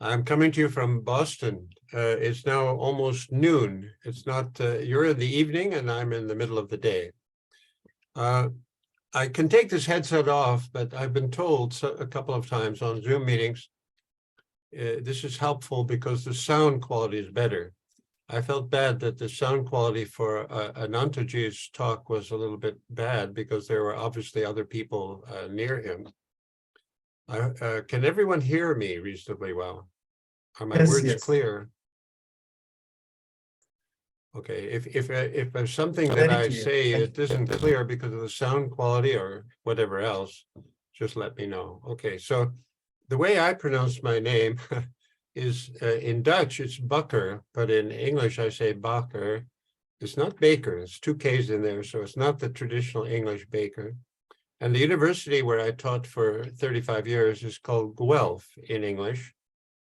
I'm coming to you from Boston. It's now almost noon. It's not, you're in the evening and I'm in the middle of the day. I can take this headset off, but I've been told a couple of times on Zoom meetings, this is helpful because the sound quality is better. I felt bad that the sound quality for Anantaji's talk was a little bit bad because there were obviously other people near him. Can everyone hear me reasonably well? Are my words clear? Okay, if there's something that I say it isn't clear because of the sound quality or whatever else, just let me know. Okay, so the way I pronounce my name is in Dutch, it's Bakker, but in English, I say Bakker. It's not Baker, it's two K's in there, so it's not the traditional English Baker. And the university where I taught for 35 years is called Guelph in English.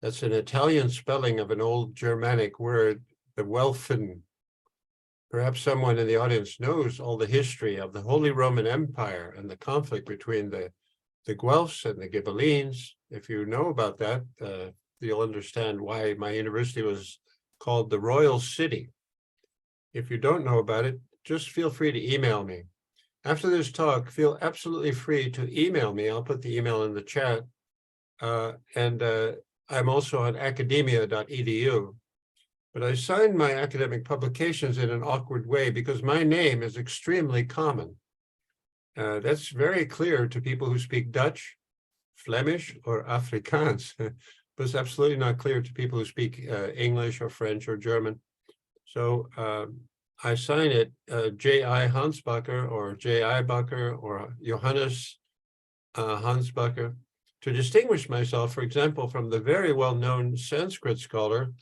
That's an Italian spelling of an old Germanic word, the Welfen. Perhaps someone in the audience knows all the history of the Holy Roman Empire and the conflict between the Guelphs and the Ghibellines. If you know about that, you'll understand why my university was called the Royal City. If you don't know about it, just feel free to email me. After this talk, feel absolutely free to email me. I'll put the email in the chat. I'm also on academia.edu. But I signed my academic publications in an awkward way because my name is extremely common. That's very clear to people who speak Dutch, Flemish, or Afrikaans, but it's absolutely not clear to people who speak English or French or German. So I sign it J.I. Hansbacher or J.I. Bakker or Johannes Hansbacher to distinguish myself, for example, from the very well-known Sanskrit scholar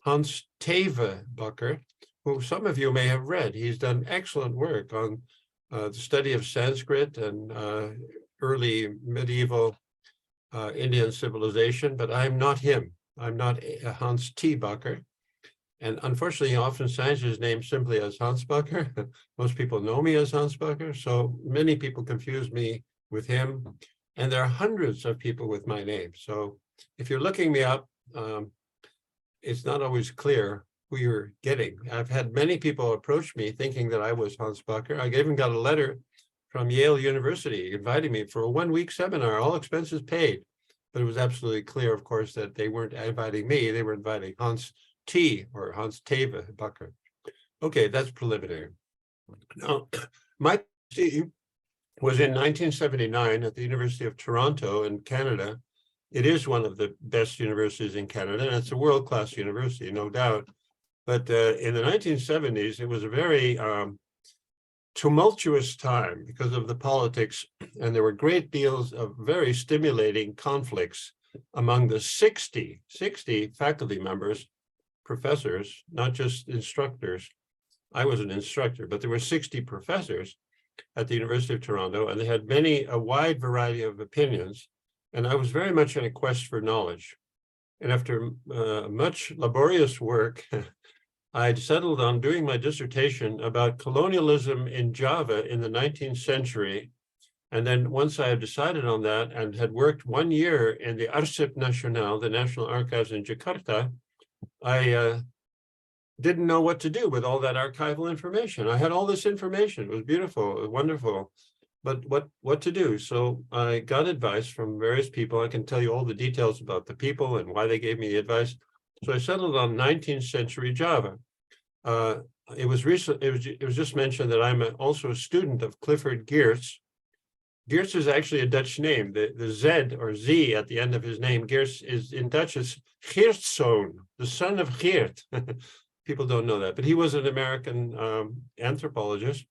Hans Teve Bakker, who some of you may have read. He's done excellent work on the study of Sanskrit and early medieval Indian civilization, but I'm not him. I'm not Hans T. Bakker. And unfortunately, he often signs his name simply as Hans Bakker. Most people know me as Hans Bakker, so many people confuse me with him. And there are hundreds of people with my name. So if you're looking me up, it's not always clear who you're getting. I've had many people approach me thinking that I was Hans Bakker. I even got a letter from Yale University inviting me for a one-week seminar, all expenses paid. But it was absolutely clear, of course, that they weren't inviting me. They were inviting Hans T. or Hans Teve Bakker. Okay, that's preliminary. Now, my PhD was in 1979 at the University of Toronto in Canada. It is one of the best universities in Canada, and it's a world-class university, no doubt. But in the 1970s, it was a very tumultuous time because of the politics, and there were great deals of very stimulating conflicts among the 60 faculty members, professors, not just instructors. I was an instructor, but there were 60 professors at the University of Toronto, and they had a wide variety of opinions. And I was very much in a quest for knowledge. And after much laborious work, I'd settled on doing my dissertation about colonialism in Java in the 19th century. And then once I had decided on that and had worked 1 year in the Arsip Nasional, the National Archives in Jakarta, I didn't know what to do with all that archival information. I had all this information. It was beautiful, wonderful. But what to do? So I got advice from various people. I can tell you all the details about the people and why they gave me the advice. So I settled on 19th century Java. It was just mentioned that I'm also a student of Clifford Geertz. Geertz is actually a Dutch name. The Z or Z at the end of his name, Geertz, is in Dutch is Geertzoon, the son of Geert. People don't know that, but he was an American anthropologist,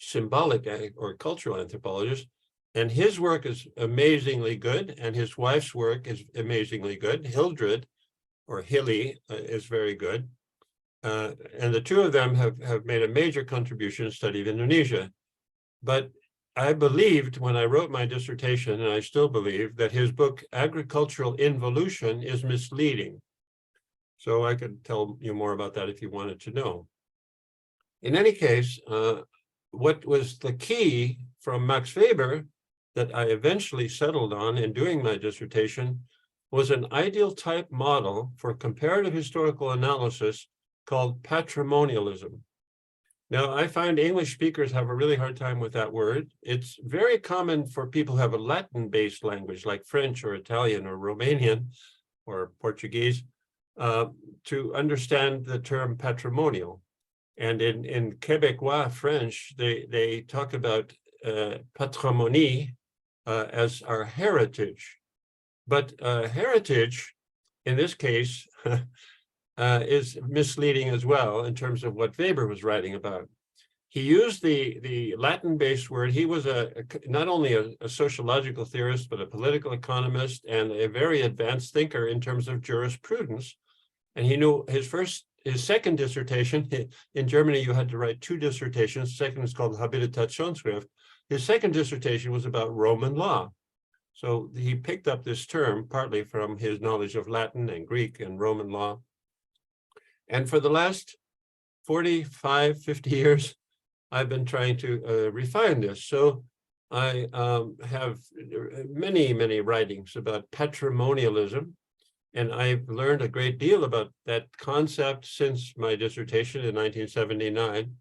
symbolic or cultural anthropologist, and his work is amazingly good, and his wife's work is amazingly good. Hildred, or Hilly, is very good. And the two of them have made a major contribution to study of Indonesia. But I believed when I wrote my dissertation, and I still believe, that his book, Agricultural Involution, is misleading. So I could tell you more about that if you wanted to know. In any case, what was the key from Max Weber that I eventually settled on in doing my dissertation was an ideal type model for comparative historical analysis called patrimonialism. Now, I find English speakers have a really hard time with that word. It's very common for people who have a Latin-based language like French or Italian or Romanian or Portuguese to understand the term patrimonial. And in Quebecois French, they talk about patrimonie as our heritage. But heritage, in this case, is misleading as well in terms of what Weber was writing about. He used the Latin-based word. He was not only a sociological theorist, but a political economist and a very advanced thinker in terms of jurisprudence. And he knew his second dissertation, in Germany, you had to write 2 dissertations. The second is called Habilitationsschrift. His second dissertation was about Roman law. So he picked up this term partly from his knowledge of Latin and Greek and Roman law. And for the last 45, 50 years, I've been trying to refine this. So I have many, many writings about patrimonialism, and I've learned a great deal about that concept since my dissertation in 1979.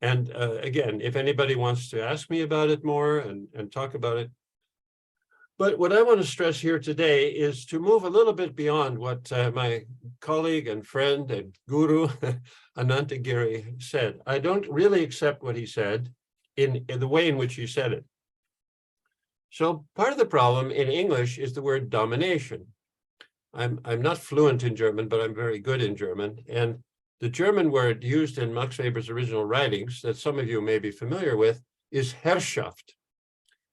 And again, if anybody wants to ask me about it more and talk about it. But what I want to stress here today is to move a little bit beyond what my colleague and friend and guru, Anantagiri, said. I don't really accept what he said in the way in which he said it. So part of the problem in English is the word domination. I'm not fluent in German, but I'm very good in German. And the German word used in Max Weber's original writings that some of you may be familiar with is Herrschaft.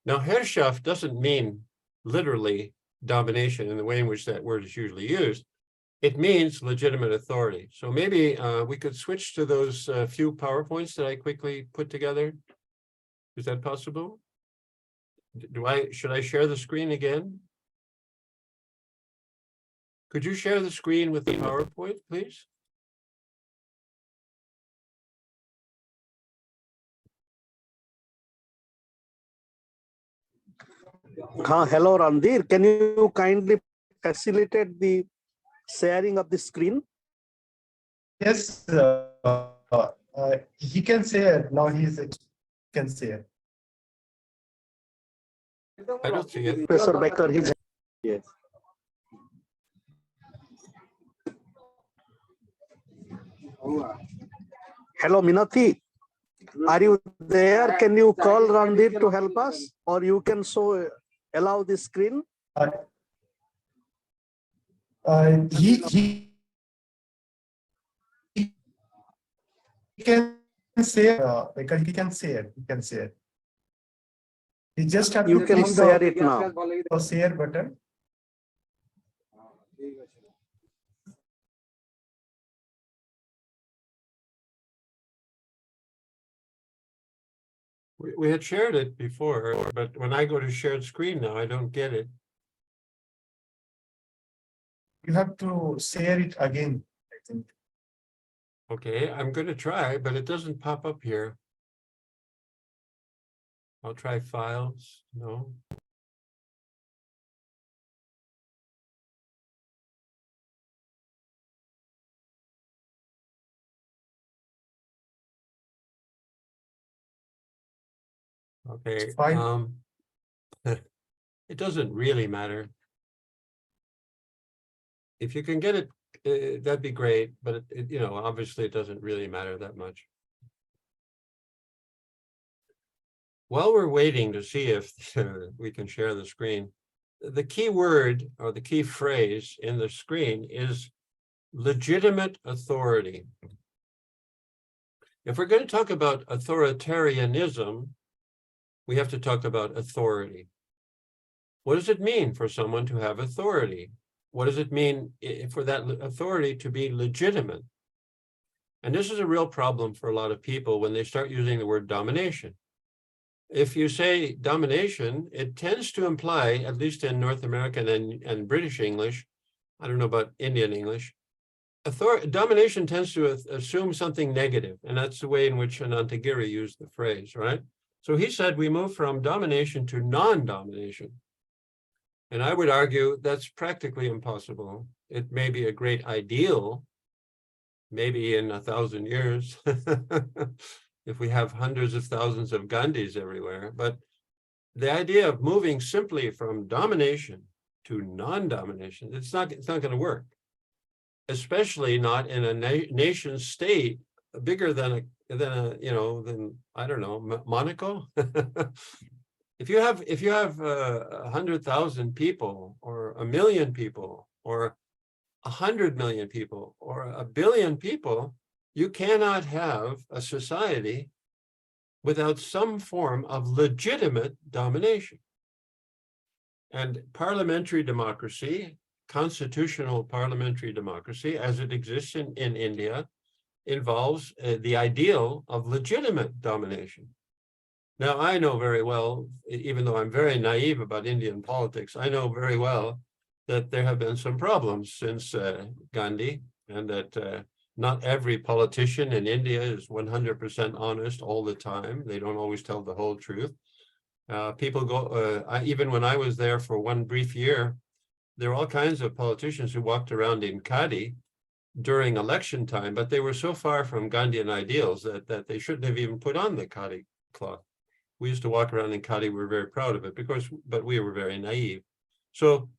Now, Herrschaft doesn't mean literally domination in the way in which that word is usually used. It means legitimate authority. So maybe we could switch to those few PowerPoints that I quickly put together. Is that possible? Should I share the screen again? Could you share the screen with the PowerPoint, please? Hello, Randir. Can you kindly facilitate the sharing of the screen? Yes, he can share. Now he can share. I don't see it. Professor Becker, yes. Hello, Minathi. Are you there? Can you call Randir to help us, or you can allow the screen? He can share. Because he can share. He can share. You just have to click share it now. Share button. We had shared it before, but when I go to shared screen now, I don't get it. You have to share it again, I think. Okay, I'm going to try, but it doesn't pop up here. I'll try files. No. Okay. It doesn't really matter. If you can get it, that'd be great. But you know, obviously, it doesn't really matter that much. While we're waiting to see if we can share the screen, the key word or the key phrase in the screen is legitimate authority. If we're going to talk about authoritarianism, we have to talk about authority. What does it mean for someone to have authority? What does it mean for that authority to be legitimate? And this is a real problem for a lot of people when they start using the word domination. If you say domination, it tends to imply, at least in North American and British English, I don't know about Indian English, domination tends to assume something negative, and that's the way in which Anantagiri used the phrase, right? So he said we move from domination to non-domination. And I would argue that's practically impossible. It may be a great ideal, maybe in 1,000 years, if we have hundreds of thousands of Gandhis everywhere. But the idea of moving simply from domination to non-domination, it's not going to work, especially not in a nation state bigger than I don't know, Monaco. If you have 100,000 people, or 1 million people, or 100 million people, or 1 billion people, you cannot have a society without some form of legitimate domination. And parliamentary democracy, constitutional parliamentary democracy, as it exists in India, involves the ideal of legitimate domination. Now, I know very well, even though I'm very naive about Indian politics, I know very well that there have been some problems since Gandhi, and that not every politician in India is 100% honest all the time. They don't always tell the whole truth. People go, even when I was there for one brief year, there were all kinds of politicians who walked around in khadi during election time, but they were so far from Gandhian ideals that they shouldn't have even put on the khadi cloth. We used to walk around in khadi, we were very proud of it, but we were very naive. So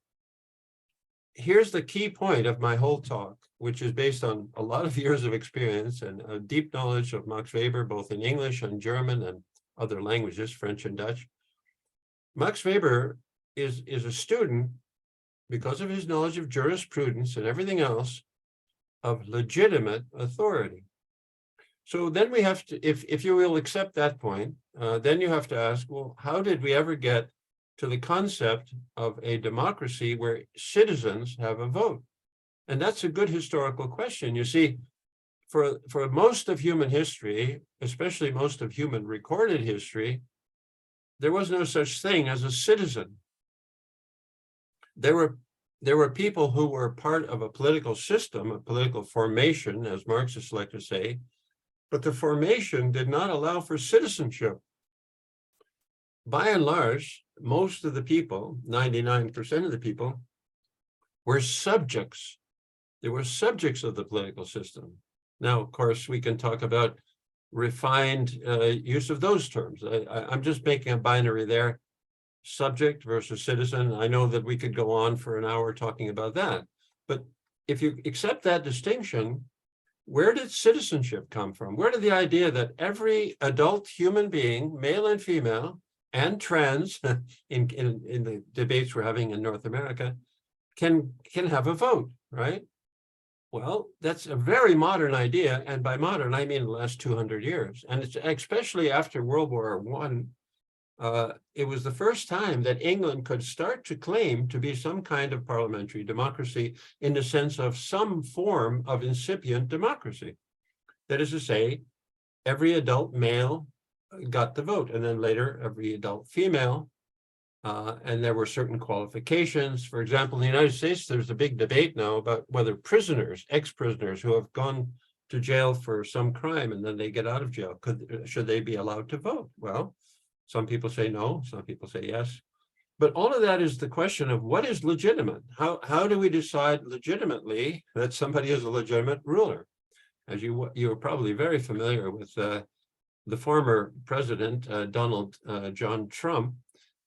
here's the key point of my whole talk, which is based on a lot of years of experience and a deep knowledge of Max Weber, both in English and German and other languages, French and Dutch. Max Weber is a student, because of his knowledge of jurisprudence and everything else, of legitimate authority. So then we have to, if you will accept that point, then you have to ask, well, how did we ever get to the concept of a democracy where citizens have a vote? And that's a good historical question. You see, for most of human history, especially most of human recorded history, there was no such thing as a citizen. There were people who were part of a political system, a political formation, as Marxists like to say, but the formation did not allow for citizenship. By and large, most of the people, 99% of the people, were subjects. They were subjects of the political system. Now, of course, we can talk about refined use of those terms. I'm just making a binary there, subject versus citizen. I know that we could go on for an hour talking about that. But if you accept that distinction, where did citizenship come from? Where did the idea that every adult human being, male and female, and trans, in the debates we're having in North America, can have a vote, right? Well, that's a very modern idea. And by modern, I mean the last 200 years. And it's especially after World War I, it was the first time that England could start to claim to be some kind of parliamentary democracy in the sense of some form of incipient democracy. That is to say, every adult male got the vote, and then later every adult female, and there were certain qualifications. For example, in the United States, there's a big debate now about whether prisoners, ex-prisoners who have gone to jail for some crime and then they get out of jail, should they be allowed to vote? Well, some people say no, some people say yes. But all of that is the question of what is legitimate? How do we decide legitimately that somebody is a legitimate ruler? As you are probably very familiar with the former president, Donald John Trump,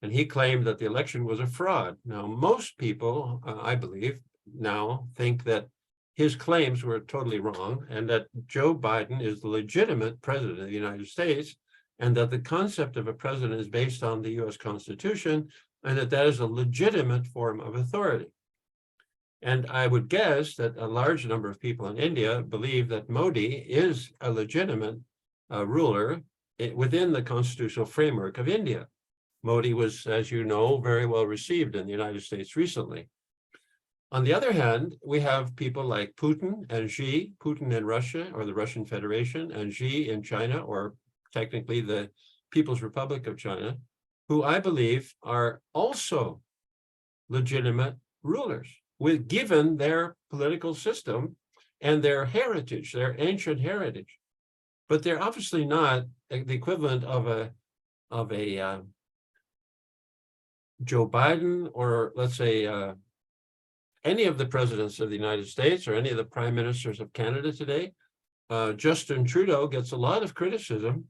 and he claimed that the election was a fraud. Now, most people, I believe, now think that his claims were totally wrong and that Joe Biden is the legitimate president of the United States, and that the concept of a president is based on the US Constitution, and that is a legitimate form of authority. And I would guess that a large number of people in India believe that Modi is a legitimate ruler within the constitutional framework of India. Modi was, as you know, very well received in the United States recently. On the other hand, we have people like Putin and Xi, Putin in Russia or the Russian Federation, and Xi in China, or technically the People's Republic of China, who I believe are also legitimate rulers, given their political system and their heritage, their ancient heritage. But they're obviously not the equivalent of a a Joe Biden, or let's say any of the presidents of the United States or any of the prime ministers of Canada today. Justin Trudeau gets a lot of criticism,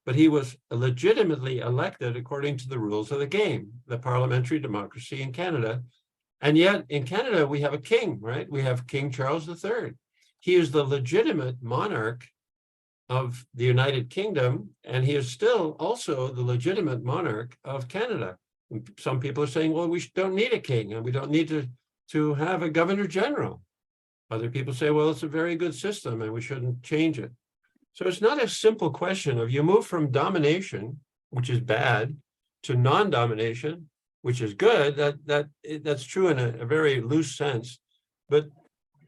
but he was legitimately elected according to the rules of the game, the parliamentary democracy in Canada. And yet in Canada, we have a king, right? We have King Charles III. He is the legitimate monarch of the United Kingdom, and he is still also the legitimate monarch of Canada. Some people are saying, well, we don't need a king and we don't need to have a governor general. Other people say, well, it's a very good system and we shouldn't change it. So it's not a simple question of you move from domination, which is bad, to non-domination, which is good. That's true in a very loose sense, but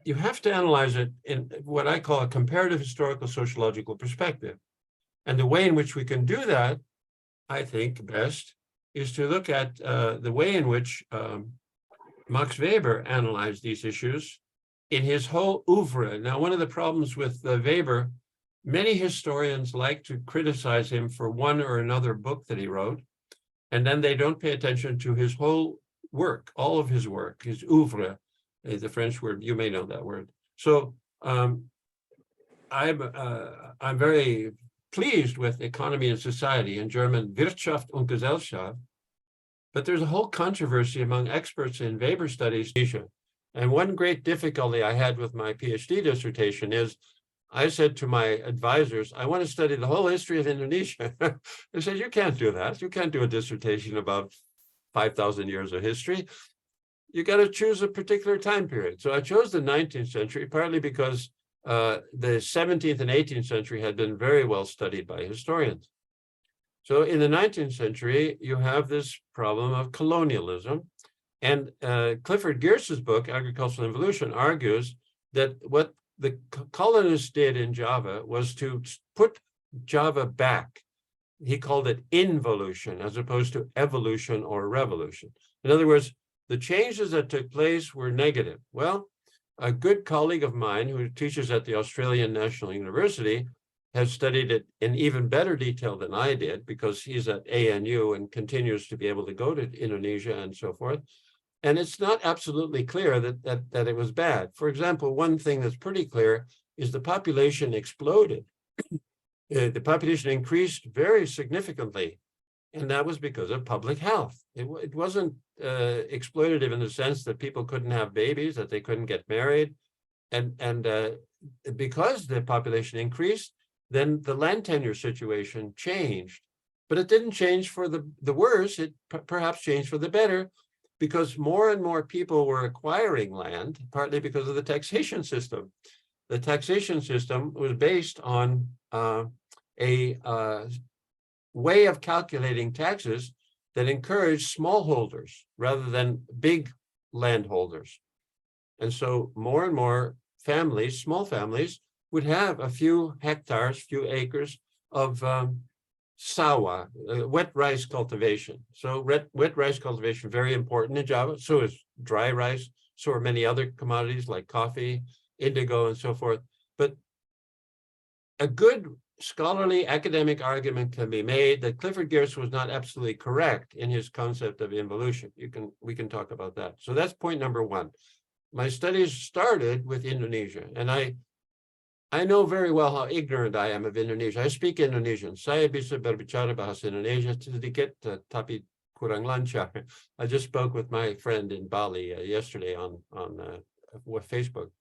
you have to analyze it in what I call a comparative historical sociological perspective. And the way in which we can do that, I think best, is to look at the way in which Max Weber analyzed these issues in his whole oeuvre. Now, one of the problems with Weber, many historians like to criticize him for one or another book that he wrote, and then they don't pay attention to his whole work, all of his work, his oeuvre, the French word, you may know that word. So I'm very pleased with Economy and Society, in German Wirtschaft und Gesellschaft, but there's a whole controversy among experts in Weber studies. And one great difficulty I had with my PhD dissertation is I said to my advisors, I want to study the whole history of Indonesia. They said, you can't do that. You can't do a dissertation about 5,000 years of history. You got to choose a particular time period. So I chose the 19th century, partly because the 17th and 18th century had been very well studied by historians. So in the 19th century, you have this problem of colonialism. And Clifford Geertz's book, Agricultural Evolution, argues that what the colonists did in Java was to put Java back. He called it involution as opposed to evolution or revolution. In other words, the changes that took place were negative. Well, a good colleague of mine who teaches at the Australian National University has studied it in even better detail than I did, because he's at ANU and continues to be able to go to Indonesia and so forth. And it's not absolutely clear that it was bad. For example, one thing that's pretty clear is the population exploded. The population increased very significantly, and that was because of public health. It wasn't exploitative in the sense that people couldn't have babies, that they couldn't get married. And because the population increased, then the land tenure situation changed. But it didn't change for the worse, it perhaps changed for the better, because more and more people were acquiring land, partly because of the taxation system. The taxation system was based on a way of calculating taxes that encouraged smallholders rather than big landholders. And so more and more families, small families, would have a few hectares, few acres of sawa, wet rice cultivation. So wet rice cultivation, very important in Java. So is dry rice. So are many other commodities like coffee, indigo, and so forth. But a good scholarly academic argument can be made that Clifford Geertz was not absolutely correct in his concept of involution. We can talk about that. So that's point number one. My studies started with Indonesia, and I know very well how ignorant I am of Indonesia. I speak Indonesian. Saya bisa berbicara bahasa Indonesia sedikit, tapi kurang lancar. I just spoke with my friend in Bali yesterday on Facebook.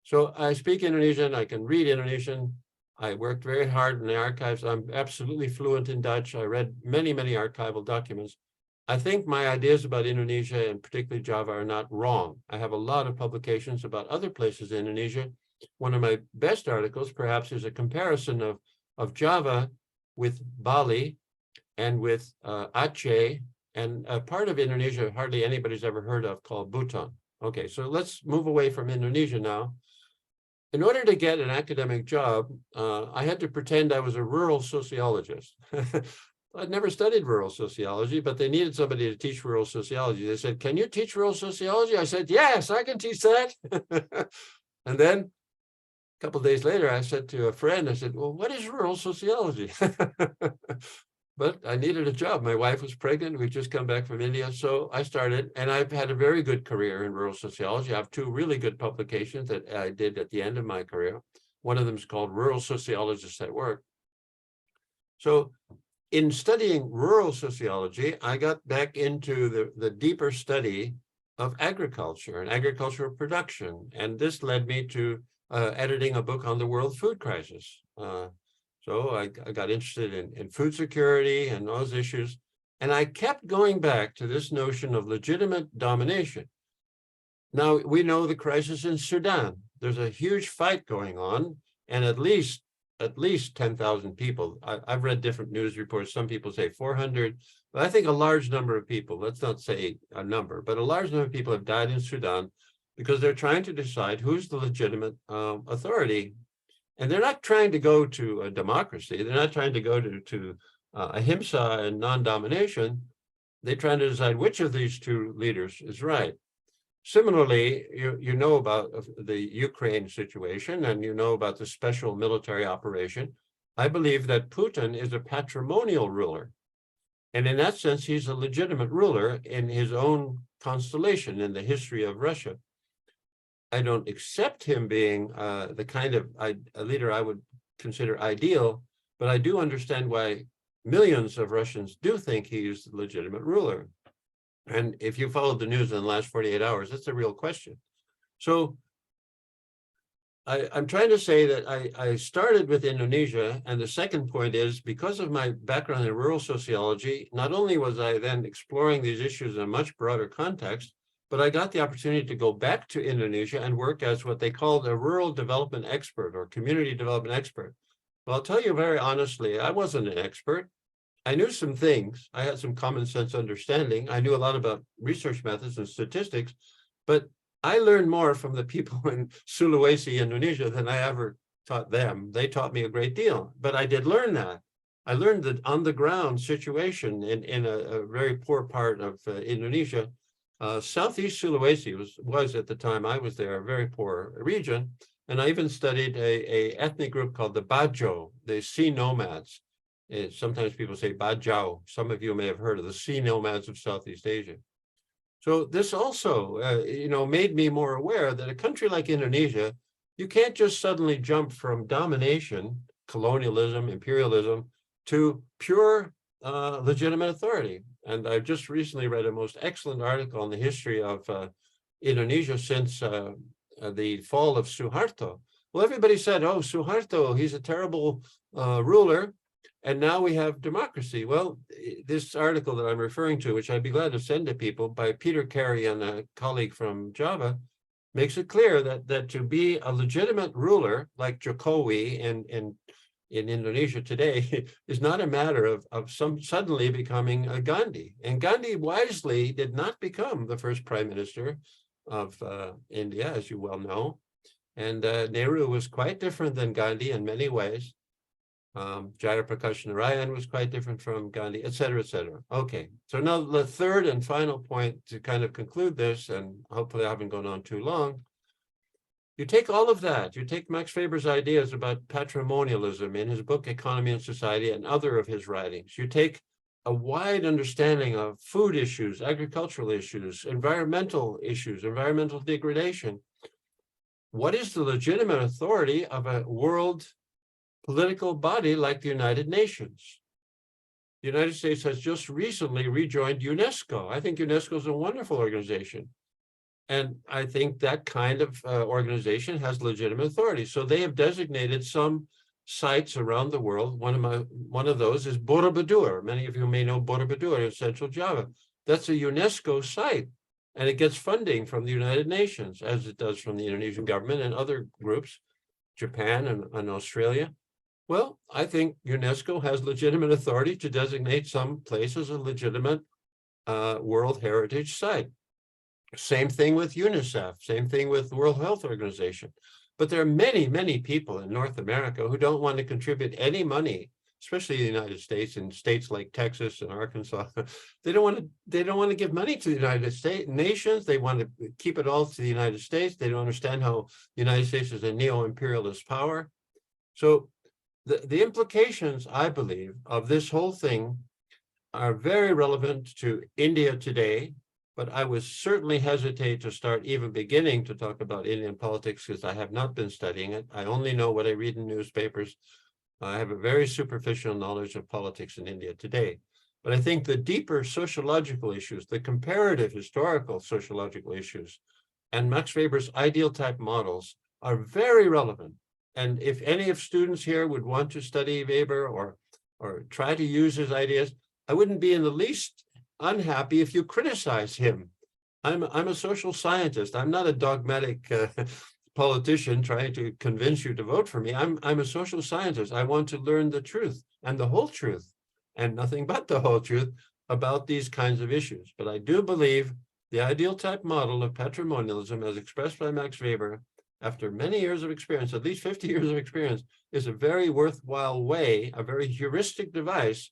So I speak Indonesian. I can read Indonesian. I worked very hard in the archives. I'm absolutely fluent in Dutch. I read many, many archival documents. I think my ideas about Indonesia, and particularly Java, are not wrong. I have a lot of publications about other places in Indonesia. One of my best articles, perhaps, is a comparison of Java with Bali and with Aceh and a part of Indonesia hardly anybody's ever heard of called Bhutan. Okay, so let's move away from Indonesia now. In order to get an academic job, I had to pretend I was a rural sociologist. I'd never studied rural sociology, but they needed somebody to teach rural sociology. They said, can you teach rural sociology? I said, yes, I can teach that. And then a couple of days later, I said to a friend, I said, well, what is rural sociology? but I needed a job. My wife was pregnant. We'd just come back from India. So I started, and I've had a very good career in rural sociology. I have 2 really good publications that I did at the end of my career. One of them is called Rural Sociologists at Work. So in studying rural sociology, I got back into the deeper study of agriculture and agricultural production. And this led me to editing a book on the world food crisis. So I got interested in food security and those issues. And I kept going back to this notion of legitimate domination. Now, we know the crisis in Sudan. There's a huge fight going on, and at least 10,000 people. I've read different news reports. Some people say 400, but I think a large number of people, let's not say a number, but a large number of people have died in Sudan because they're trying to decide who's the legitimate authority. And they're not trying to go to a democracy. They're not trying to go to ahimsa and non-domination. They're trying to decide which of these 2 leaders is right. Similarly, you know about the Ukraine situation, and you know about the special military operation. I believe that Putin is a patrimonial ruler. And in that sense, he's a legitimate ruler in his own constellation in the history of Russia. I don't accept him being the kind of a leader I would consider ideal, but I do understand why millions of Russians do think he's the legitimate ruler. And if you followed the news in the last 48 hours, that's a real question. So I'm trying to say that I started with Indonesia. And the second point is, because of my background in rural sociology, not only was I then exploring these issues in a much broader context, but I got the opportunity to go back to Indonesia and work as what they called a rural development expert or community development expert. Well, I'll tell you very honestly, I wasn't an expert. I knew some things. I had some common sense understanding. I knew a lot about research methods and statistics, but I learned more from the people in Sulawesi, Indonesia, than I ever taught them. They taught me a great deal, but I did learn that. I learned the on-the-ground situation in a very poor part of Indonesia. Southeast Sulawesi was at the time I was there a very poor region, and I even studied a ethnic group called the Bajo, the sea nomads. Sometimes people say Bajau. Some of you may have heard of the sea nomads of Southeast Asia. So this also, made me more aware that a country like Indonesia, you can't just suddenly jump from domination, colonialism, imperialism, to pure legitimate authority. And I just recently read a most excellent article on the history of Indonesia since the fall of Suharto. Well, everybody said, oh, Suharto, he's a terrible ruler. And now we have democracy. Well, this article that I'm referring to, which I'd be glad to send to people, by Peter Carey and a colleague from Java, makes it clear that to be a legitimate ruler like Jokowi in Indonesia today is not a matter of some suddenly becoming a Gandhi. And Gandhi wisely did not become the first prime minister of India, as you well know. And Nehru was quite different than Gandhi in many ways. Jayaprakash Narayan was quite different from Gandhi, et cetera, et cetera. Okay, so now the third and final point to kind of conclude this, and hopefully I haven't gone on too long. You take all of that, you take Max Weber's ideas about patrimonialism in his book, Economy and Society, and other of his writings. You take a wide understanding of food issues, agricultural issues, environmental degradation. What is the legitimate authority of a world political body like the United Nations? The United States has just recently rejoined UNESCO. I think UNESCO is a wonderful organization. And I think that kind of organization has legitimate authority. So they have designated some sites around the world. One of those is Borobudur. Many of you may know Borobudur in Central Java. That's a UNESCO site, and it gets funding from the United Nations, as it does from the Indonesian government and other groups, Japan and Australia. Well, I think UNESCO has legitimate authority to designate some place as a legitimate World Heritage Site. Same thing with UNICEF, same thing with the World Health Organization. But there are many, many people in North America who don't want to contribute any money, especially the United States and states like Texas and Arkansas. They don't want to give money to the United States nations. They want to keep it all to the United States. They don't understand how the United States is a neo-imperialist power. So the implications, I believe, of this whole thing are very relevant to India today, but I would certainly hesitate to start even beginning to talk about Indian politics because I have not been studying it. I only know what I read in newspapers. I have a very superficial knowledge of politics in India today. But I think the deeper sociological issues, the comparative historical sociological issues, and Max Weber's ideal type models are very relevant. And if any of students here would want to study Weber or try to use his ideas, I wouldn't be in the least unhappy if you criticize him. I'm a social scientist. I'm not a dogmatic politician trying to convince you to vote for me. I'm a social scientist. I want to learn the truth and the whole truth and nothing but the whole truth about these kinds of issues. But I do believe the ideal type model of patrimonialism as expressed by Max Weber after many years of experience, at least 50 years of experience, is a very worthwhile way, a very heuristic device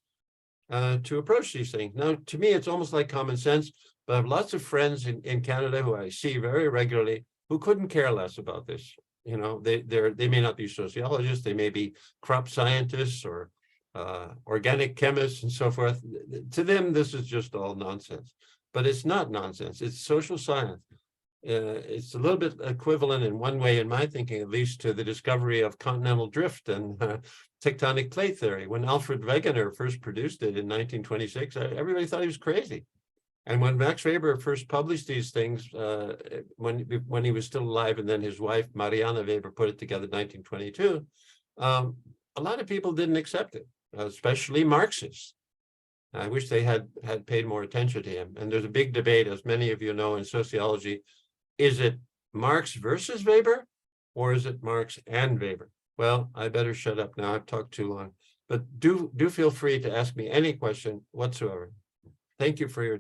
to approach these things. Now, to me, it's almost like common sense, but I have lots of friends in Canada who I see very regularly who couldn't care less about this. You know, they may not be sociologists, they may be crop scientists or organic chemists and so forth. To them, this is just all nonsense, but it's not nonsense. It's social science. It's a little bit equivalent in one way, in my thinking, at least, to the discovery of continental drift and tectonic plate theory. When Alfred Wegener first produced it in 1926, everybody thought he was crazy. And when Max Weber first published these things, when he was still alive, and then his wife, Mariana Weber, put it together in 1922, a lot of people didn't accept it, especially Marxists. I wish they had paid more attention to him. And there's a big debate, as many of you know, in sociology. Is it Marx versus Weber, or is it Marx and Weber? Well, I better shut up now. I've talked too long. But do feel free to ask me any question whatsoever. Thank you for your